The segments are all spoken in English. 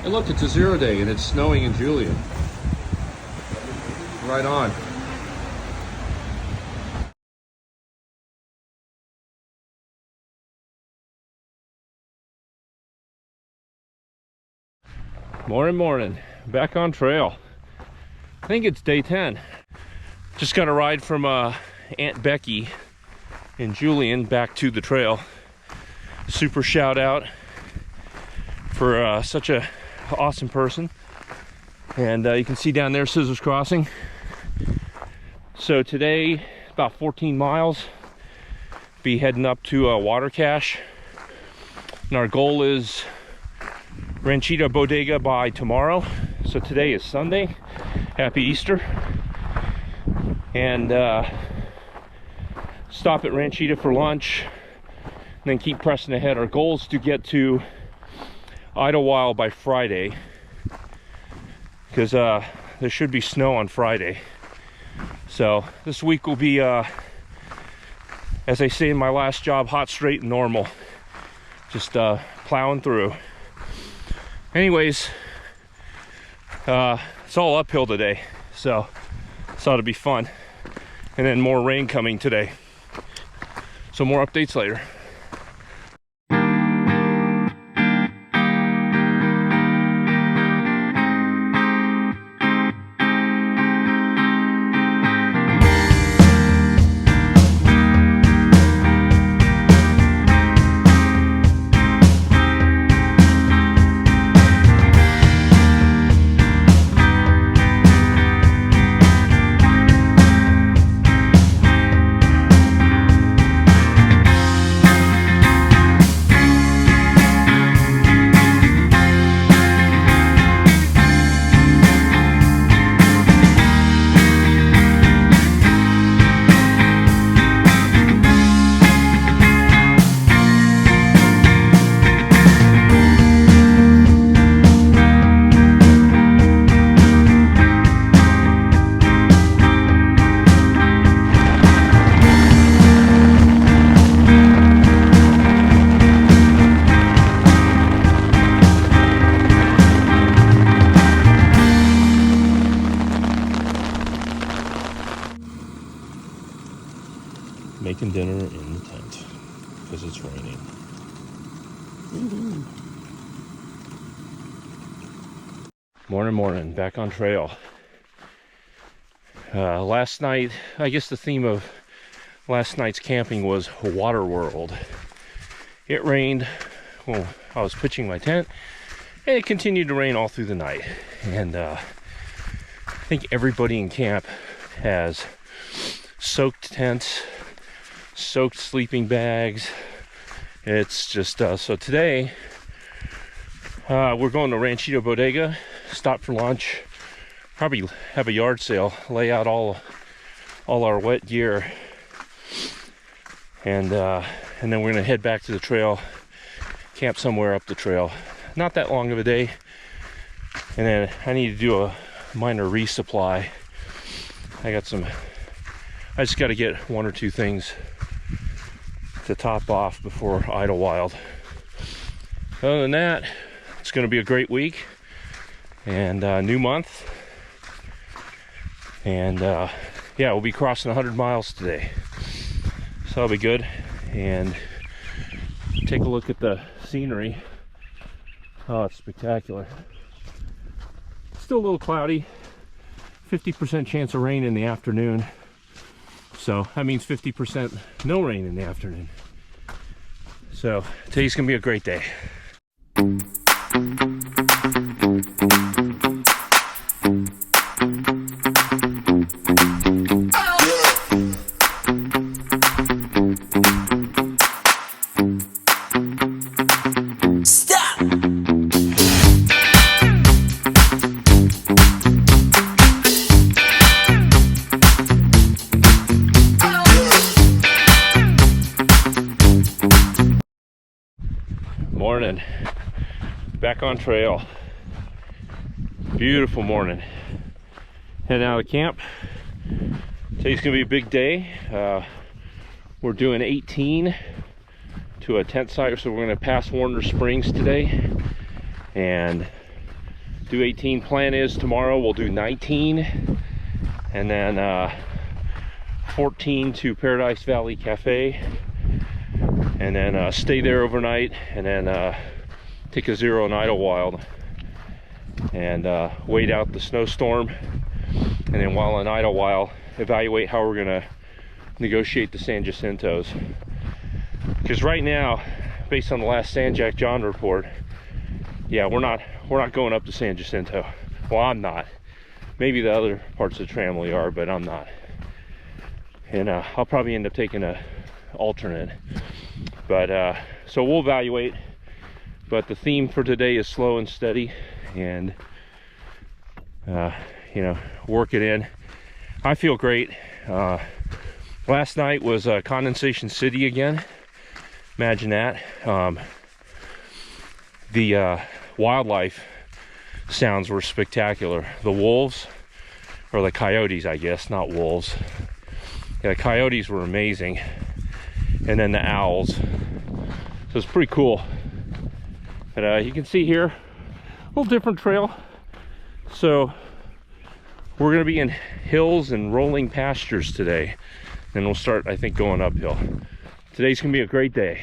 Hey look, it's a 0 day and it's snowing in Julian. Right on. Morning. Back on trail. I think it's day 10. Just got a ride from Aunt Becky in Julian back to the trail. Super shout out for such a awesome person. And you can see down there Scissors Crossing. So today, about 14 miles, be heading up to Water Cache. And our goal is Ranchita Bodega by tomorrow. So today is Sunday. Happy Easter. And stop at Ranchita for lunch, and then keep pressing ahead. Our goal is to get to Idlewild by Friday, because there should be snow on Friday. So this week will be, as I say in my last job, hot, straight, and normal. Just plowing through. Anyways, it's all uphill today, so this ought to be fun. And then more rain coming today. So more updates later. Making dinner in the tent because it's raining. Morning, back on trail. Last night, I guess the theme of last night's camping was Water World. It rained when I was pitching my tent, and it continued to rain all through the night. And I think everybody in camp has soaked tents, soaked sleeping bags. It's just so today we're going to Ranchita Bodega, stop for lunch, probably have a yard sale, lay out all our wet gear, and then we're gonna head back to the trail, camp somewhere up the trail. Not that long of a day, and then I need to do a minor resupply. I just got to get one or two things to top off before Idlewild. Other than that, it's going to be a great week and new month. And yeah, we'll be crossing 100 miles today, so that'll be good. And take a look at the scenery. Oh, it's spectacular. Still a little cloudy, 50% chance of rain in the afternoon. So that means 50% no rain in the afternoon. So today's gonna be a great day. Morning, back on trail. Beautiful morning. Heading out of camp. Today's gonna be a big day. We're doing 18 to a tent site, so we're gonna pass Warner Springs today, and do 18. Plan is tomorrow we'll do 19, and then 14 to Paradise Valley Cafe, and then stay there overnight, and then take a 0 in Idlewild and wait out the snowstorm, and then while in Idlewild evaluate how we're gonna negotiate the San Jacintos, because right now, based on the last San Jac John report, yeah, we're not going up to San Jacinto. Well, I'm not. Maybe the other parts of the Tramley are, but I'm not. And I'll probably end up taking a alternate. But so we'll evaluate. But the theme for today is slow and steady, and you know, work it in. I feel great. Last night was Condensation City again. Imagine that. The wildlife sounds were spectacular. The wolves, or the coyotes, I guess, not wolves. Yeah, the coyotes were amazing. And then the owls. So it's pretty cool. But you can see here, a little different trail. So we're gonna be in hills and rolling pastures today. And we'll start, I think, going uphill. Today's gonna be a great day.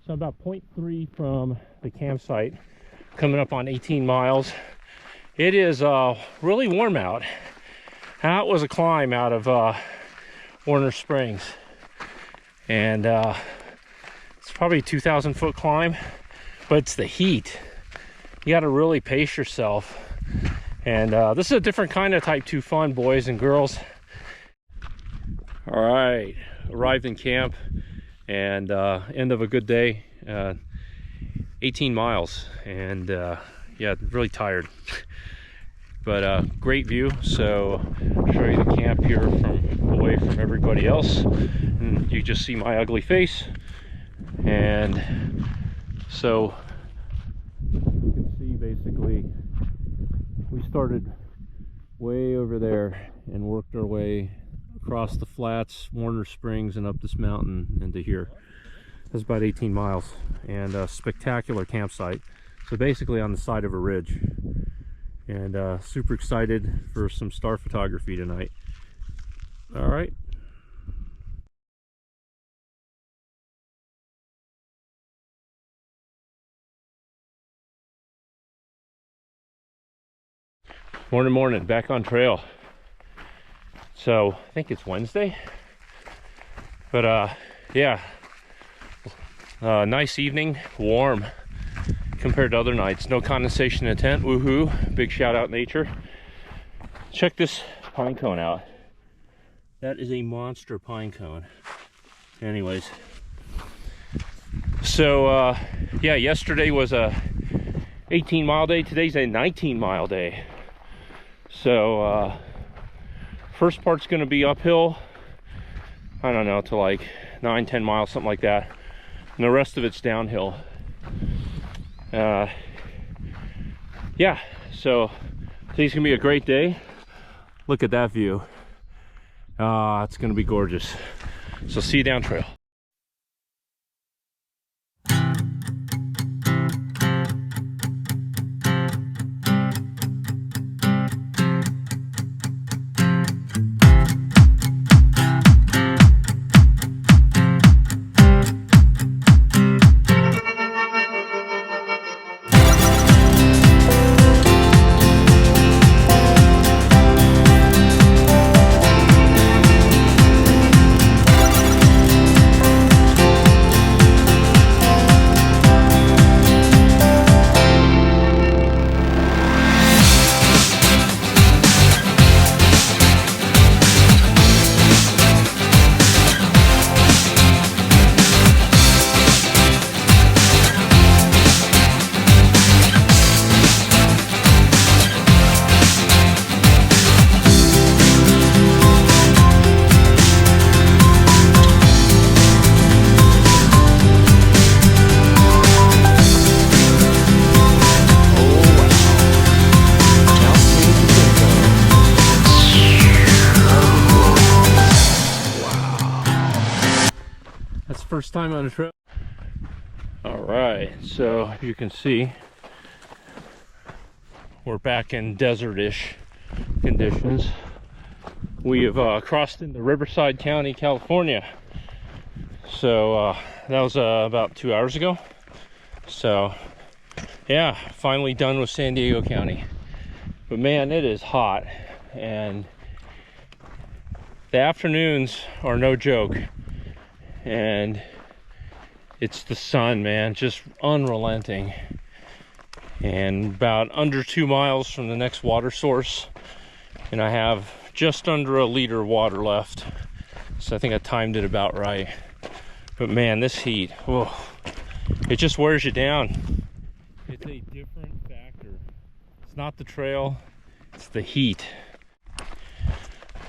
So about 0.3 from the campsite, coming up on 18 miles. It is really warm out. That was a climb out of Warner Springs, and it's probably a 2,000 foot climb, but it's the heat. You got to really pace yourself, and this is a different kind of type 2 fun, boys and girls. All right, arrived in camp, and end of a good day. 18 miles, and yeah, really tired, but great view. So I'll show you the camp here from away from everybody else, and you just see my ugly face. And so you can see basically we started way over there and worked our way across the flats, Warner Springs, and up this mountain into here. That's about 18 miles, and a spectacular campsite. So basically on the side of a ridge, and super excited for some star photography tonight. All right. Morning, back on trail. So I think it's Wednesday, but yeah, nice evening, warm compared to other nights. No condensation in the tent, woohoo. Big shout out nature. Check this pine cone out. That is a monster pine cone. Anyways, so yeah, yesterday was a 18-mile day. Today's a 19-mile day. So first part's gonna be uphill, I don't know, to like 9-10 miles, something like that, and the rest of it's downhill. Yeah, so today's gonna be a great day. Look at that view. It's gonna be gorgeous. So see you down trail. First time on a trail. All right, so you can see we're back in desert-ish conditions. We have crossed into Riverside County, California. So that was about 2 hours ago. So yeah, finally done with San Diego County. But man, it is hot, and the afternoons are no joke. And it's the sun, man, just unrelenting. And about under 2 miles from the next water source, and I have just under a liter of water left. So I think I timed it about right. But man, this heat, whoa, it just wears you down. It's a different factor. It's not the trail, it's the heat.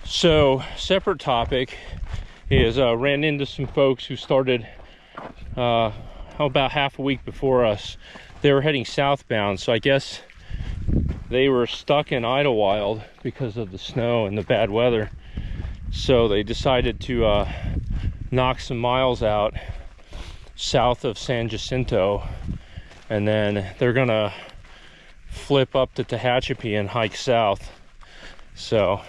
So, separate topic is ran into some folks who started about half a week before us. They were heading southbound, so I guess they were stuck in Idlewild because of the snow and the bad weather. So they decided to knock some miles out south of San Jacinto, and then they're gonna flip up to Tehachapi and hike south. So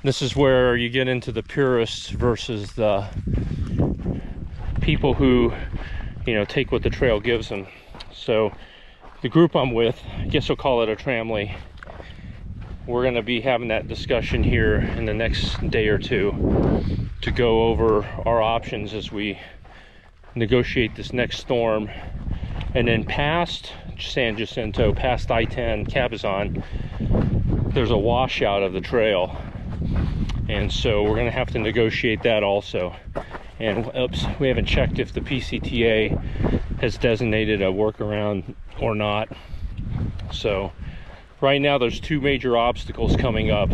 this is where you get into the purists versus the people who, you know, take what the trail gives them. So the group I'm with, I guess we'll call it a tramley, we're going to be having that discussion here in the next day or two to go over our options as we negotiate this next storm. And then past San Jacinto, past I-10 Cabazon, there's a washout of the trail, and so we're going to have to negotiate that also. And oops, we haven't checked if the PCTA has designated a workaround or not. So right now there's two major obstacles coming up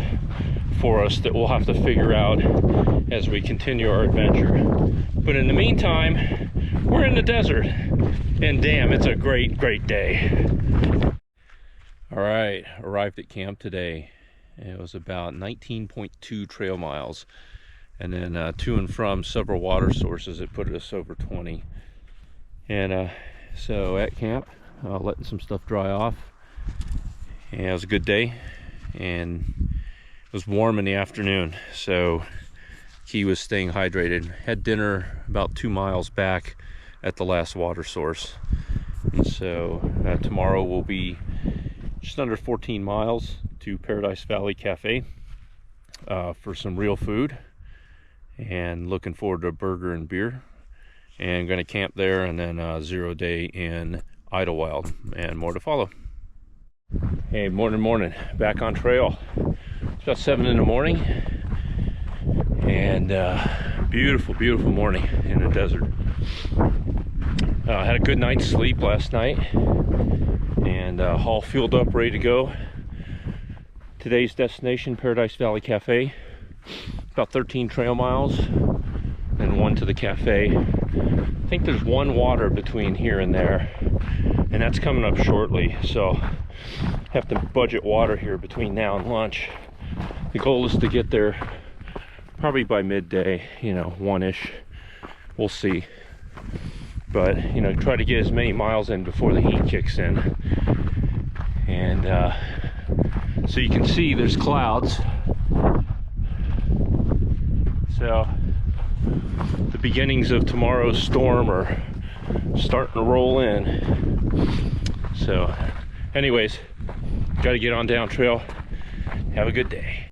for us that we'll have to figure out as we continue our adventure. But in the meantime, we're in the desert, and damn, it's a great day. All right, arrived at camp today. It was about 19.2 trail miles, and then to and from several water sources, it put us over 20. And so at camp, letting some stuff dry off. And it was a good day, and it was warm in the afternoon, so Key was staying hydrated. Had dinner about 2 miles back at the last water source. And so tomorrow will be just under 14 miles to Paradise Valley Cafe for some real food, and looking forward to a burger and beer, and going to camp there, and then 0 day in Idlewild, and more to follow. Hey, morning, back on trail. It's about 7 in the morning, and beautiful morning in the desert. Had a good night's sleep last night, and all fueled up, ready to go. Today's destination, Paradise Valley Cafe, about 13 trail miles, and 1 to the cafe. I think there's 1 water between here and there, and that's coming up shortly, so have to budget water here between now and lunch. The goal is to get there probably by midday, you know, 1-ish. We'll see. But, you know, try to get as many miles in before the heat kicks in. And so you can see there's clouds. So the beginnings of tomorrow's storm are starting to roll in. So anyways, got to get on down trail. Have a good day.